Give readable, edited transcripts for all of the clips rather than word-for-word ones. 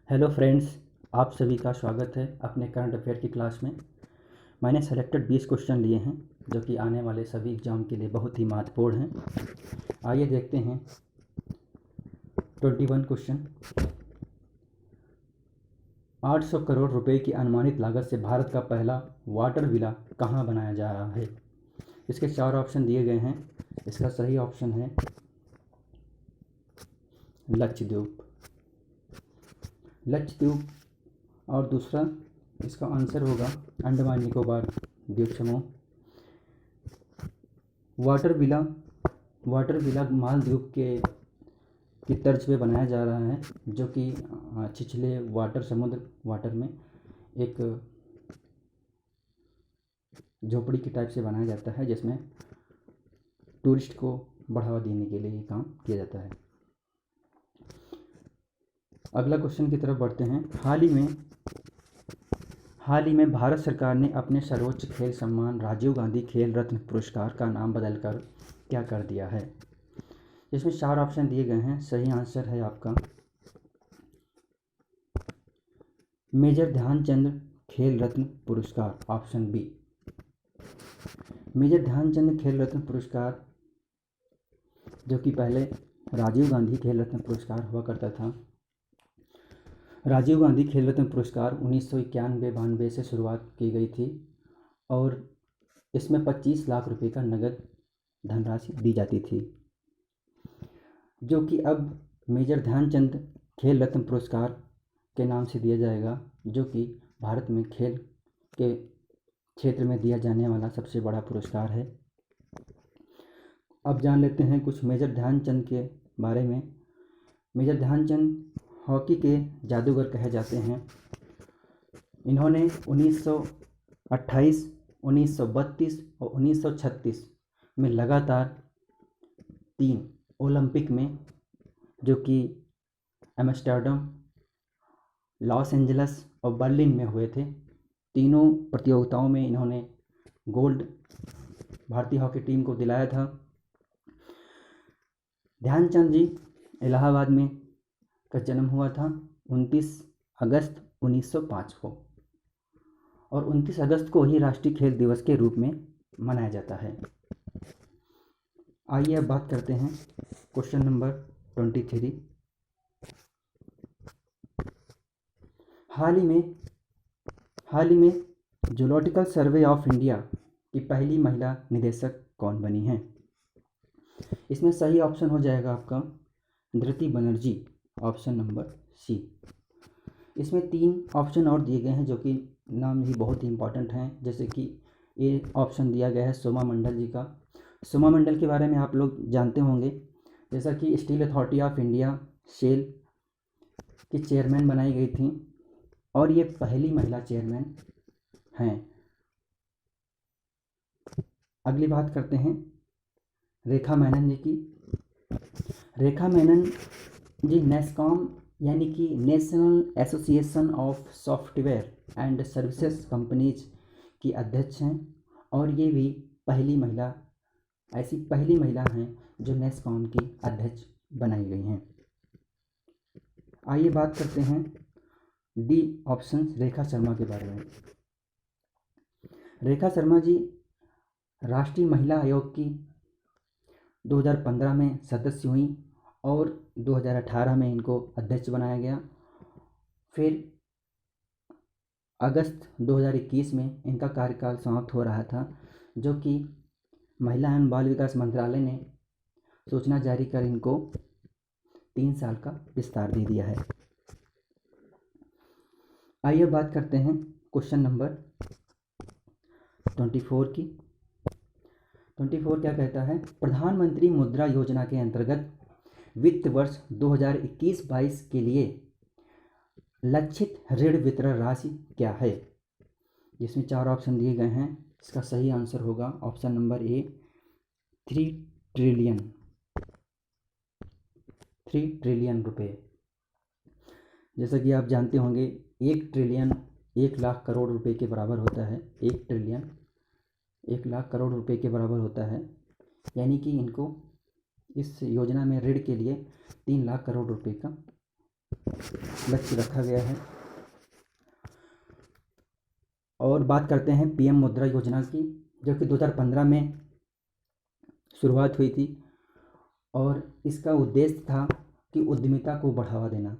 Hello friends, आप सभी का स्वागत है अपने करंट अफेयर की क्लास में। मैंने सेलेक्टेड 20 क्वेश्चन लिए हैं जो कि आने वाले सभी एग्ज़ाम के लिए बहुत ही महत्वपूर्ण हैं। आइए देखते हैं 21 क्वेश्चन। 800 करोड़ रुपए की अनुमानित लागत से भारत का पहला वाटर विला कहाँ बनाया जा रहा है? इसके 4 ऑप्शन दिए गए हैं। इसका सही ऑप्शन है लक्षद्वीप। और दूसरा इसका आंसर होगा अंडमान निकोबार द्वीप समूह। वाटर विला मालदीव की तर्ज पे बनाया जा रहा है, जो कि छिछले समुद्र वाटर में एक झोपड़ी के टाइप से बनाया जाता है, जिसमें टूरिस्ट को बढ़ावा देने के लिए ये काम किया जाता है। अगला क्वेश्चन की तरफ बढ़ते हैं। हाल ही में भारत सरकार ने अपने सर्वोच्च खेल सम्मान राजीव गांधी खेल रत्न पुरस्कार का नाम बदलकर क्या कर दिया है? इसमें 4 ऑप्शन दिए गए हैं। सही आंसर है आपका मेजर ध्यानचंद खेल रत्न पुरस्कार, ऑप्शन बी। मेजर ध्यानचंद खेल रत्न पुरस्कार, जो कि पहले राजीव गांधी खेल रत्न पुरस्कार हुआ करता था। राजीव गांधी खेल रत्न पुरस्कार 1991-92 से शुरुआत की गई थी और इसमें 25 लाख रुपए का नगद धनराशि दी जाती थी, जो कि अब मेजर ध्यानचंद खेल रत्न पुरस्कार के नाम से दिया जाएगा, जो कि भारत में खेल के क्षेत्र में दिया जाने वाला सबसे बड़ा पुरस्कार है। अब जान लेते हैं कुछ मेजर ध्यानचंद के बारे में। मेजर ध्यानचंद हॉकी के जादूगर कहे जाते हैं। इन्होंने 1928, 1932 और 1936 में लगातार 3 ओलंपिक में, जो कि एम्स्टर्डम, लॉस एंजल्स और बर्लिन में हुए थे, तीनों प्रतियोगिताओं में इन्होंने गोल्ड भारतीय हॉकी टीम को दिलाया था। ध्यानचंद जी इलाहाबाद में का जन्म हुआ था 29 अगस्त 1905 को, और 29 अगस्त को ही राष्ट्रीय खेल दिवस के रूप में मनाया जाता है। आइए अब बात करते हैं क्वेश्चन नंबर 23। हाल ही में जूलॉजिकल सर्वे ऑफ इंडिया की पहली महिला निदेशक कौन बनी है? इसमें सही ऑप्शन हो जाएगा आपका धृति बनर्जी, ऑप्शन नंबर सी। इसमें 3 ऑप्शन और दिए गए हैं, जो कि नाम ही बहुत ही इम्पोर्टेंट हैं। जैसे कि ये ऑप्शन दिया गया है सोमा मंडल जी का। सोमा मंडल के बारे में आप लोग जानते होंगे, जैसा कि steel authority of India SAIL की चेयरमैन बनाई गई थी और ये पहली महिला चेयरमैन हैं। अगली बात करते हैं रेखा मेनन जी की। रेखा मेनन जी नेस्कॉम यानी कि national association of software and services companies की अध्यक्ष हैं, और ये भी ऐसी पहली महिला हैं जो नेस्कॉम की अध्यक्ष बनाई गई हैं। आइए बात करते हैं डी ऑप्शन रेखा शर्मा के बारे में। रेखा शर्मा जी राष्ट्रीय महिला आयोग की 2015 में सदस्य हुई और 2018 में इनको अध्यक्ष बनाया गया। फिर अगस्त 2021 में इनका कार्यकाल समाप्त हो रहा था, जो कि महिला एवं बाल विकास मंत्रालय ने सूचना जारी कर इनको 3 साल का विस्तार दे दिया है। आइए बात करते हैं क्वेश्चन नंबर 24 की। 24 क्या कहता है? प्रधानमंत्री मुद्रा योजना के अंतर्गत वित्त वर्ष 2021-22 के लिए लक्षित ऋण वितरण राशि क्या है? जिसमें 4 ऑप्शन दिए गए हैं। इसका सही आंसर होगा ऑप्शन नंबर ए 3 ट्रिलियन रुपए। जैसा कि आप जानते होंगे 1 ट्रिलियन 1 लाख करोड़ रुपए के बराबर होता है। 1 ट्रिलियन 1 लाख करोड़ रुपए के बराबर होता है, यानी कि इनको इस योजना में ऋण के लिए 3 लाख करोड़ रुपए का लक्ष्य रखा गया है। और बात करते हैं पीएम मुद्रा योजना की, जो कि 2015 में शुरुआत हुई थी और इसका उद्देश्य था कि उद्यमिता को बढ़ावा देना,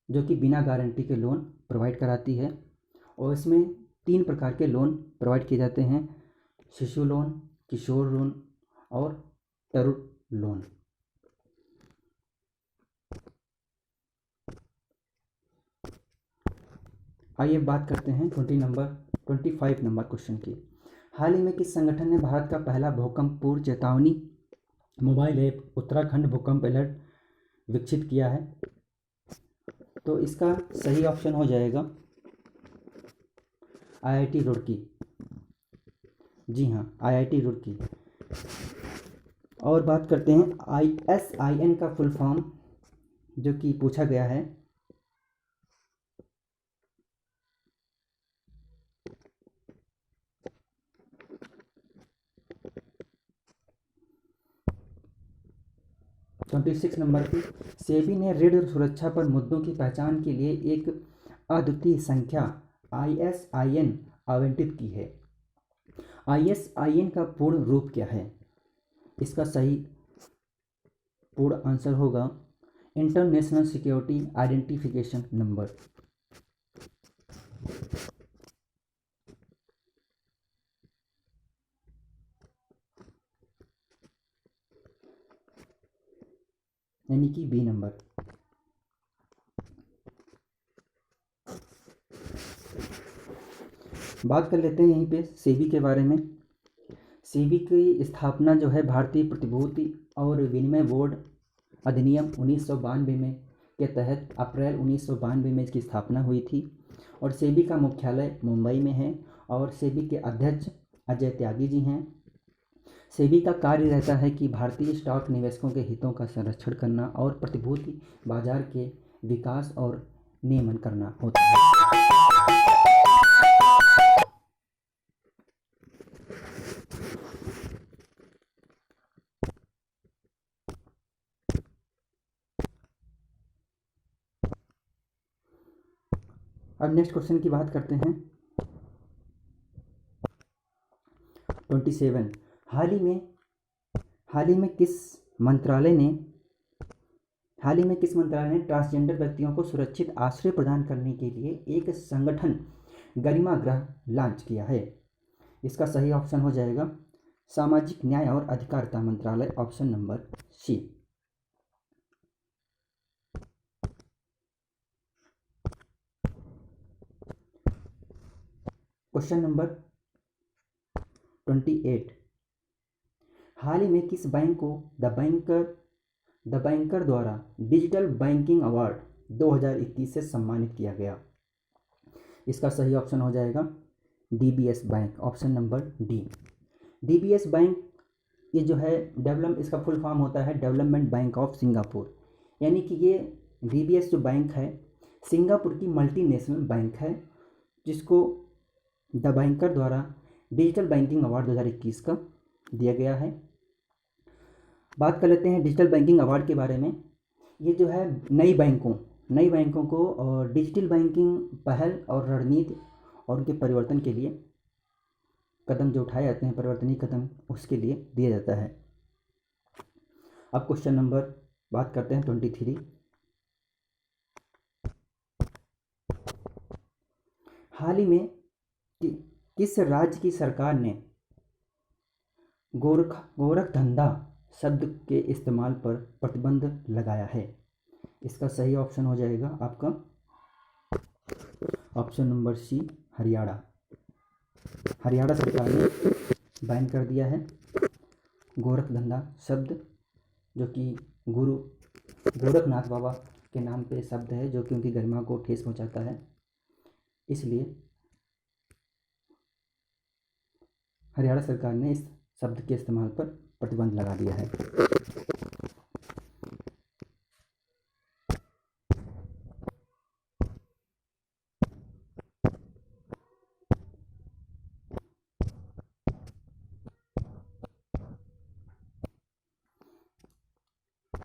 जो कि बिना गारंटी के लोन प्रोवाइड कराती है। और इसमें 3 प्रकार के लोन प्रोवाइड किए जाते हैं: शिशु लोन, किशोर लोन और तरुण लोन। आइए बात करते हैं 25 नंबर क्वेश्चन की। हाल ही में किस संगठन ने भारत का पहला भूकंप पूर्व चेतावनी मोबाइल ऐप उत्तराखंड भूकंप अलर्ट विकसित किया है? तो इसका सही ऑप्शन हो जाएगा आईआईटी रुड़की। जी हाँ, आईआईटी रुड़की। और बात करते हैं ISIN का फुल फॉर्म, जो कि पूछा गया है। ट्वेंटी 26 नंबर की, सेबी ने ऋण सुरक्षा पर मुद्दों की पहचान के लिए एक अद्वितीय संख्या ISIN आवंटित की है। ISIN का पूर्ण रूप क्या है? इसका सही पूर्ण आंसर होगा इंटरनेशनल सिक्योरिटी आइडेंटिफिकेशन नंबर। यानी कि बी नंबर। बात कर लेते हैं यहीं पे सेबी के बारे में। सेबी की स्थापना जो है भारतीय प्रतिभूति और विनिमय बोर्ड अधिनियम 1992 में के तहत अप्रैल 1992 में इसकी स्थापना हुई थी। और सेबी का मुख्यालय मुंबई में है और सेबी के अध्यक्ष अजय त्यागी जी हैं। सेबी का कार्य रहता है कि भारतीय स्टॉक निवेशकों के हितों का संरक्षण करना और प्रतिभूति बाजार के विकास और नियमन करना होता है। अब नेक्स्ट क्वेश्चन की बात करते हैं 27। हाल ही में किस मंत्रालय ने ट्रांसजेंडर व्यक्तियों को सुरक्षित आश्रय प्रदान करने के लिए एक संगठन गरिमा गृह लॉन्च किया है? इसका सही ऑप्शन हो जाएगा सामाजिक न्याय और अधिकारिता मंत्रालय, option number C. Question number 28। हाल ही में किस बैंक को द बैंकर द्वारा डिजिटल बैंकिंग अवार्ड 2021 से सम्मानित किया गया? इसका सही ऑप्शन हो जाएगा DBS bank, option number D. DBS bank ये जो है इसका फुल फॉर्म होता है डेवलपमेंट बैंक ऑफ सिंगापुर। यानी कि ये DBS जो बैंक है सिंगापुर की मल्टीनेशनल बैंक है, जिसको द बैंकर द्वारा डिजिटल बैंकिंग अवार्ड 2021 का दिया गया है। बात कर लेते हैं डिजिटल बैंकिंग अवार्ड के बारे में। ये जो है नई बैंकों को और डिजिटल बैंकिंग पहल और रणनीति और उनके परिवर्तन के लिए कदम जो उठाए जाते हैं, परिवर्तनीय कदम, उसके लिए दिया जाता है। अब क्वेश्चन नंबर बात करते हैं 23। हाल ही में किस राज्य की सरकार ने गोरख धंधा शब्द के इस्तेमाल पर प्रतिबंध लगाया है? इसका सही ऑप्शन हो जाएगा आपका ऑप्शन नंबर सी, हरियाणा सरकार ने बैन कर दिया है गोरख धंधा शब्द, जो कि गुरु गोरखनाथ बाबा के नाम पे शब्द है, जो कि उनकी गरिमा को ठेस पहुंचाता है। इसलिए हरियाणा सरकार ने इस शब्द के इस्तेमाल पर प्रतिबंध लगा दिया है।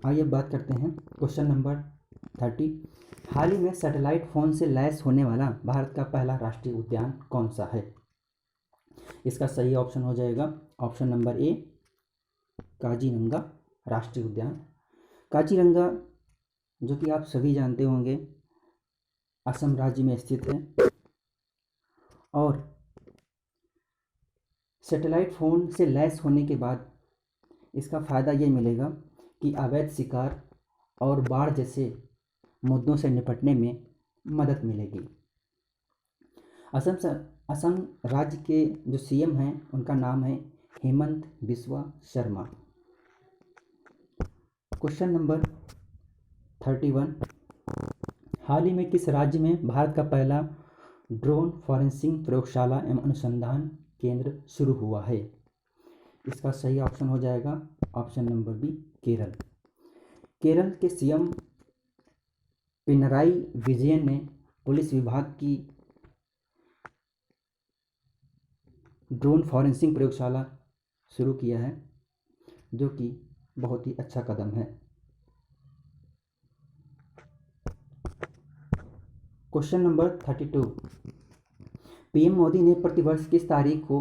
आइए बात करते हैं क्वेश्चन नंबर 30, हाल ही में सैटेलाइट फ़ोन से लैस होने वाला भारत का पहला राष्ट्रीय उद्यान कौन सा है? इसका सही ऑप्शन हो जाएगा ऑप्शन नंबर ए, काजीरंगा राष्ट्रीय उद्यान। काजीरंगा, जो कि आप सभी जानते होंगे, असम राज्य में स्थित है और सैटेलाइट फ़ोन से लैस होने के बाद इसका फ़ायदा ये मिलेगा कि अवैध शिकार और बाढ़ जैसे मुद्दों से निपटने में मदद मिलेगी। असम राज्य के जो सीएम हैं उनका नाम है हेमंत बिस्वा शर्मा। क्वेश्चन नंबर 31, हाल ही में किस राज्य में भारत का पहला ड्रोन फॉरेंसिक प्रयोगशाला एवं अनुसंधान केंद्र शुरू हुआ है? इसका सही ऑप्शन हो जाएगा option number B, Kerala. Kerala के सीएम पिनराई विजयन ने पुलिस विभाग की ड्रोन फॉरेंसिक प्रयोगशाला शुरू किया है, जो कि बहुत ही अच्छा कदम है। क्वेश्चन नंबर 32, पीएम मोदी ने प्रतिवर्ष किस तारीख को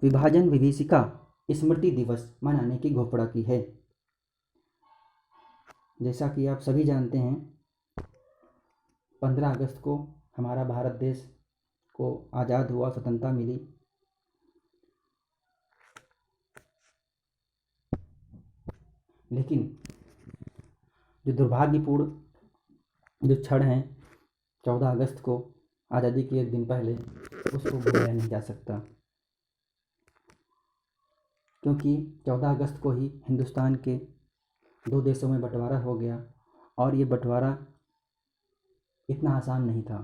विभाजन विभीषिका स्मृति दिवस मनाने की घोषणा की है? जैसा कि आप सभी जानते हैं, 15 अगस्त को हमारा भारत देश को आज़ाद हुआ, स्वतंत्रता मिली। लेकिन जो दुर्भाग्यपूर्ण जो क्षण है 14 अगस्त को, आज़ादी के एक दिन पहले, उसको भुलाया नहीं जा सकता, क्योंकि 14 अगस्त को ही हिंदुस्तान के 2 देशों में बंटवारा हो गया और ये बंटवारा इतना आसान नहीं था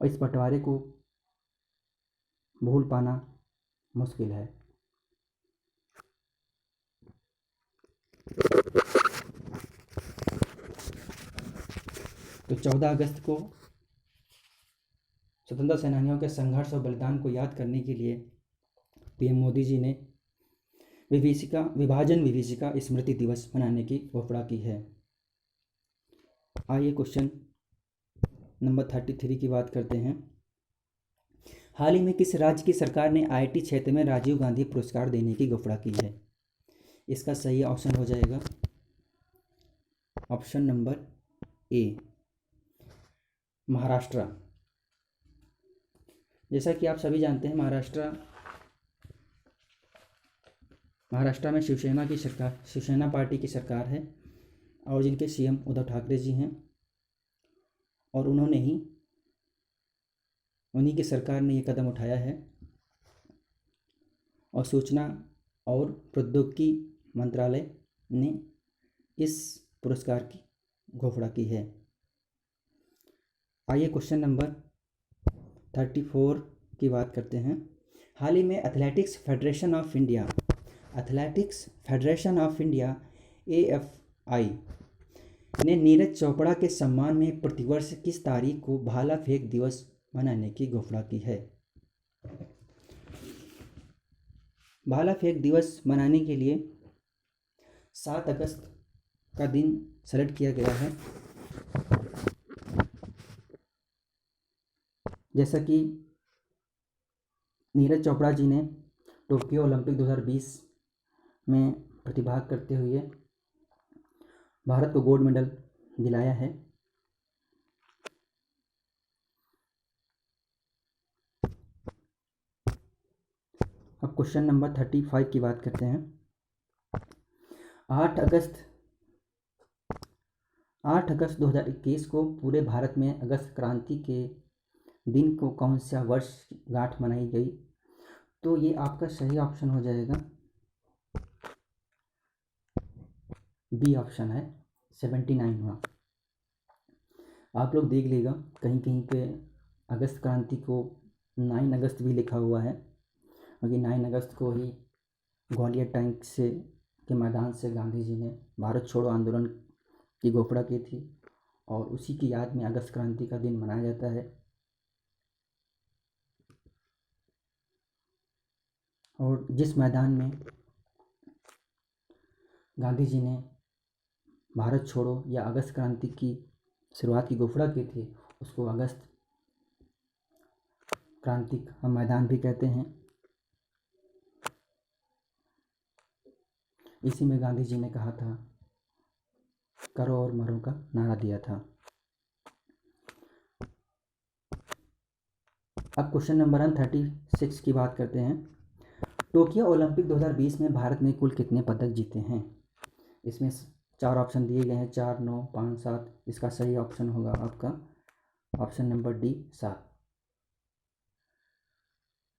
और इस बंटवारे को भूल पाना मुश्किल है। तो 14 अगस्त को स्वतंत्रता सेनानियों के संघर्ष और बलिदान को याद करने के लिए पीएम मोदी जी ने विभाजन विभीषिका स्मृति दिवस मनाने की घोषणा की है। आइए क्वेश्चन नंबर 33 की बात करते हैं। हाल ही में किस राज्य की सरकार ने आईटी क्षेत्र में राजीव गांधी पुरस्कार देने की घोषणा की है? इसका सही ऑप्शन हो जाएगा ऑप्शन नंबर ए, महाराष्ट्र। जैसा कि आप सभी जानते हैं, महाराष्ट्र में शिवसेना पार्टी की सरकार है और जिनके सीएम उद्धव ठाकरे जी हैं और उन्हीं की सरकार ने ये कदम उठाया है और सूचना और प्रौद्योगिकी मंत्रालय ने इस पुरस्कार की घोषणा की है। आइए क्वेश्चन नंबर 34 की बात करते हैं। हाल ही में athletics federation of India AFI ने नीरज चोपड़ा के सम्मान में प्रतिवर्ष किस तारीख को भाला फेंक दिवस मनाने की घोषणा की है? भाला फेंक दिवस मनाने के लिए 7 अगस्त का दिन सेलेक्ट किया गया है। जैसा कि नीरज चोपड़ा जी ने टोक्यो ओलंपिक 2020 में प्रतिभाग करते हुए भारत को गोल्ड मेडल दिलाया है। अब क्वेश्चन नंबर 35 की बात करते हैं। 8 अगस्त 2021 को पूरे भारत में अगस्त क्रांति के दिन को कौन सा वर्षगांठ मनाई गई? तो ये आपका सही ऑप्शन हो जाएगा बी ऑप्शन है, 79वां। आप लोग देख लीजिएगा, कहीं कहीं पे अगस्त क्रांति को 9 अगस्त भी लिखा हुआ है, क्योंकि 9 अगस्त को ही ग्वालियर टैंक से के मैदान से गांधी जी ने भारत छोड़ो आंदोलन की घोषणा की थी और उसी की याद में अगस्त क्रांति का दिन मनाया जाता है। और जिस मैदान में गांधी जी ने भारत छोड़ो या अगस्त क्रांति की शुरुआत की घोषणा की थी, उसको अगस्त क्रांति का मैदान भी कहते हैं। इसी में गांधी जी ने कहा था, करो और मरो का नारा दिया था। अब क्वेश्चन नंबर 36 की बात करते हैं। टोक्यो ओलंपिक 2020 में भारत ने कुल कितने पदक जीते हैं? इसमें 4 ऑप्शन दिए गए हैं, 4, 9, 5, 7। इसका सही ऑप्शन होगा आपका ऑप्शन नंबर डी, 7,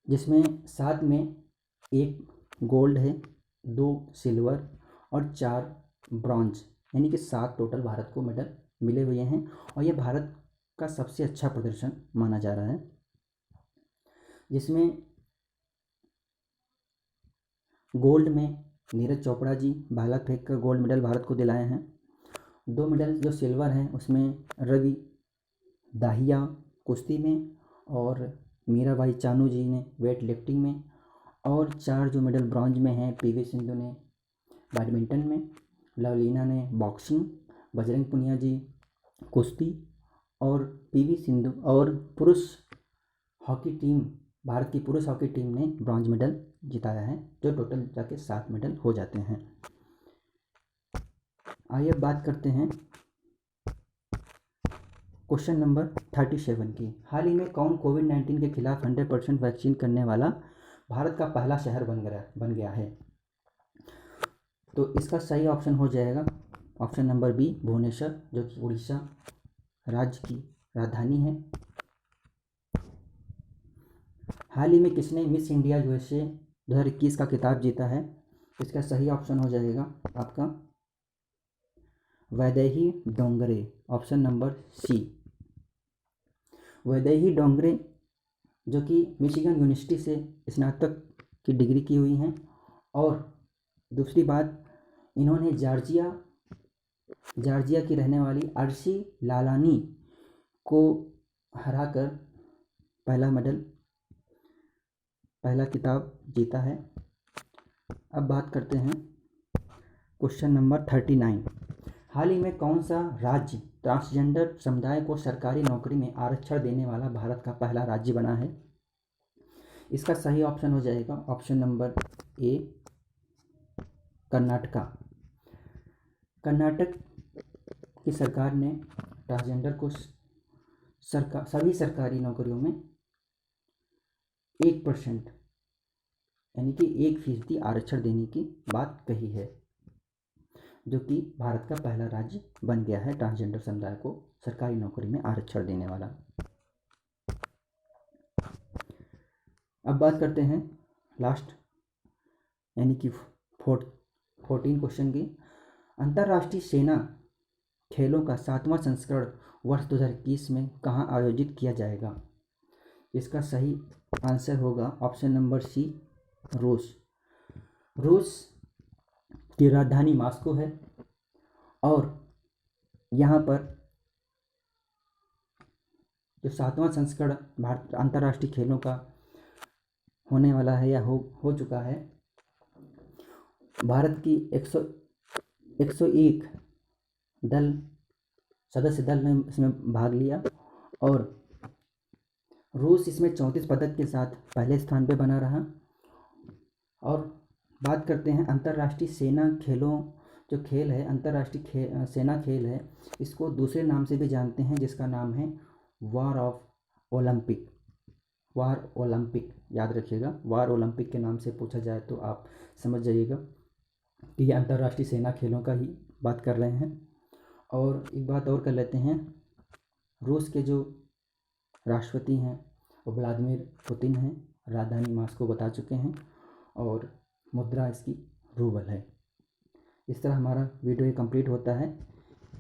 जिसमें 7 में 1 गोल्ड है, 2 सिल्वर और 4 ब्रॉन्ज, यानी कि 7 टोटल भारत को मेडल मिले हुए हैं। और ये भारत का सबसे अच्छा प्रदर्शन माना जा रहा है, जिसमें गोल्ड में नीरज चोपड़ा जी भाला फेंक कर गोल्ड मेडल भारत को दिलाए हैं। 2 मेडल जो सिल्वर हैं उसमें रवि दाहिया कुश्ती में और मीराबाई चानू जी ने वेट लिफ्टिंग में। और 4 जो मेडल ब्रॉन्ज में हैं, पीवी सिंधु ने बैडमिंटन में, लवलीना ने बॉक्सिंग, बजरंग पुनिया जी कुश्ती और पीवी सिंधु और पुरुष हॉकी टीम, भारत की पुरुष हॉकी टीम ने ब्रॉन्ज मेडल जिताया है, जो टोटल जाके 7 मेडल हो जाते हैं। आइए बात करते हैं क्वेश्चन नंबर 37 की। हाल ही में कौन कोविड-19 के खिलाफ 100% वैक्सीन करने वाला भारत का पहला शहर बन गया है? तो इसका सही ऑप्शन हो जाएगा ऑप्शन नंबर बी, भुवनेश्वर, जो कि उड़ीसा राज्य की राजधानी है। हाल ही में किसने मिस इंडिया यूएसए 2021 का खिताब जीता है? इसका सही ऑप्शन हो जाएगा आपका Vaidehi Dongre, option number C. Vaidehi Dongre जो कि मिशिगन यूनिवर्सिटी से स्नातक की डिग्री की हुई हैं। और दूसरी बात, इन्होंने जॉर्जिया की रहने वाली अर्शी लालानी को हराकर पहला खिताब जीता है। अब बात करते हैं क्वेश्चन नंबर 39। हाल ही में कौन सा राज्य ट्रांसजेंडर समुदाय को सरकारी नौकरी में आरक्षण देने वाला भारत का पहला राज्य बना है? इसका सही ऑप्शन हो जाएगा option number A, Karnataka. Karnataka की सरकार ने ट्रांसजेंडर को सभी सरकारी नौकरियों में 1% यानी कि 1% आरक्षण देने की बात कही है, जो कि भारत का पहला राज्य बन गया है ट्रांसजेंडर समुदाय को सरकारी नौकरी में आरक्षण देने वाला। अब बात करते हैं लास्ट यानी कि 14 क्वेश्चन की। अंतर्राष्ट्रीय सेना खेलों का 7वां संस्करण वर्ष 2021 में कहाँ आयोजित किया जाएगा? इसका सही आंसर होगा ऑप्शन नंबर सी, रूस। रूस की राजधानी मॉस्को है और यहाँ पर जो 7वां संस्करण भारत अंतर्राष्ट्रीय खेलों का होने वाला है या हो चुका है। भारत की 101 सदस्य दल ने इसमें भाग लिया और रूस इसमें 34 पदक के साथ पहले स्थान पे बना रहा। और बात करते हैं अंतर्राष्ट्रीय सेना खेलों, जो खेल है अंतर्राष्ट्रीय सेना खेल है, इसको दूसरे नाम से भी जानते हैं, जिसका नाम है वार ओलंपिक। याद रखिएगा, वार ओलंपिक के नाम से पूछा जाए तो आप समझ जाइएगा कि ये अंतर्राष्ट्रीय सेना खेलों का ही बात कर रहे हैं। और एक बात और कर लेते हैं, रूस के जो राष्ट्रपति हैं वो व्लादिमीर पुतिन हैं, राजधानी मॉस्को बता चुके हैं और मुद्रा इसकी रूबल है। इस तरह हमारा वीडियो कंप्लीट होता है।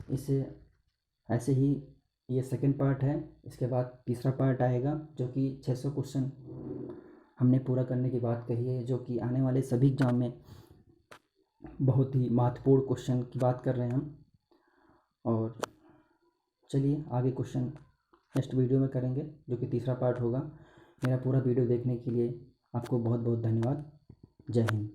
इसे ऐसे ही ये सेकंड पार्ट है, इसके बाद तीसरा पार्ट आएगा जो कि 600 क्वेश्चन हमने पूरा करने की बात कही है, जो कि आने वाले सभी एग्जाम में बहुत ही महत्वपूर्ण क्वेश्चन की बात कर रहे हैं हम। और चलिए आगे क्वेश्चन नेक्स्ट वीडियो में करेंगे, जो कि तीसरा पार्ट होगा। मेरा पूरा वीडियो देखने के लिए आपको बहुत बहुत धन्यवाद। जय हिंद।